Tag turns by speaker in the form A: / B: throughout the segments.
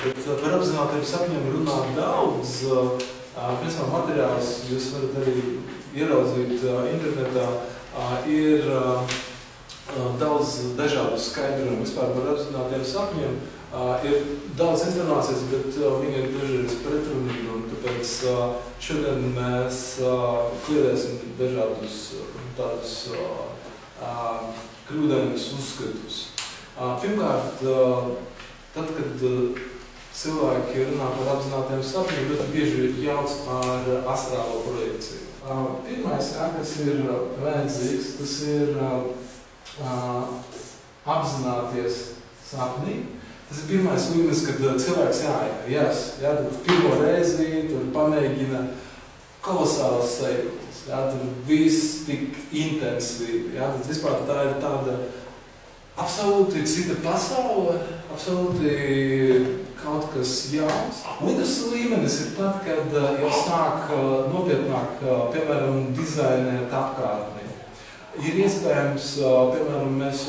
A: Bet par apzinātajiem sapņiem runā daudz. Principā materiāls jūs varat arī ieraudzīt internetā. Ir daudz dažādu skaidrojumu vispār par apzinātajiem sapņiem. Ir daudz informācijas, bet viņa ir dažreiz pretrunīga, un tāpēc šodien mēs kliedēsim dažādus tādus kļūdainus uzskatus. Pirmkārt, tad, kad cilvēki runā par apzinātajiem sapņiem, ļoti bieži jauc ar astrālo projekciju. Pirmais, kas ir vajadzīgs, tas ir apzināties sapnī. Tas ir pirmais līmenis, kad cilvēks tad pirmo reizi tur pamēģina kolosālas sajūtas, tur viss tik intensīvi, tad vispār tā ir tāda absolūti cita pasaule, absolūti kaut kas jauns. Otrs līmenis ir tad, kad jau sāk nopietnāk, piemēram, dizainēt apkārtni. Ir iespējams, piemēram, mēs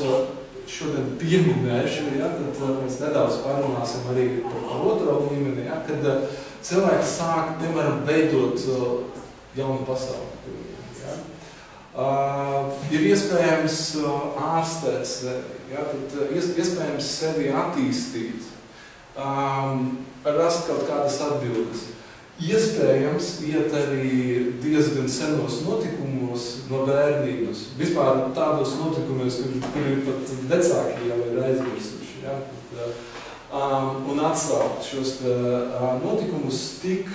A: šodien pieminēšu, tad mēs nedaudz parunāsim arī par otro līmeni, kad cilvēks sāk, piemēram, veidot jaunu pasauli. Ir iespējams ārstēt sevi, tad iespējams sevi attīstīt, rast kaut kādas atbildes. Iespējams iet arī diezgan senos notikumos no bērnības. Vispār tādos notikumos, kuri pat vecāki jau ir aizmirsuši. Un atsaukt šos notikumus tik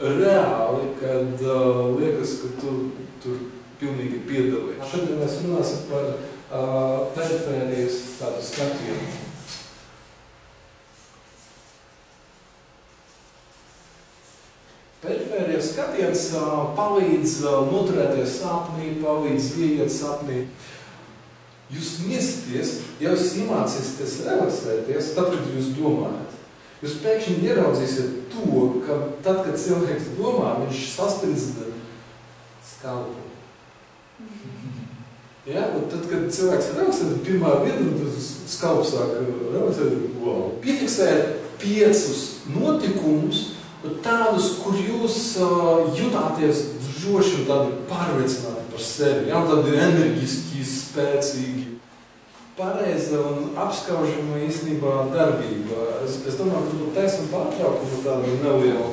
A: reāli, kad liekas, ka tu tur pilnīgi piedalījies. Šodien mēs runāsim par perifērijas tādu skatienu. Perifērijas skatiens palīdz noturēties sapnī, palīdz ieiet sapnī. Jūs miesties, ja jūs iemācīsieties relaksēties, tad, kad jūs domājat. Jūs pēkšņi ieraudzīsiet to, ka tad, kad cilvēks domā, viņš saspringst skalpu. Un tad, kad cilvēks relaksē, tad pirmā vieta, tad skalps sāk relaksēt. Wow. Piefiksēt 5 notikumus, tādus, kur jūs jutāties droši un tādi pārliecināti par sevi, tādi enerģiski, spēcīgi. Pareiza un apskaužama īstenībā darbība. Es domāju, ka taisam pārtraukumu tādu nelielu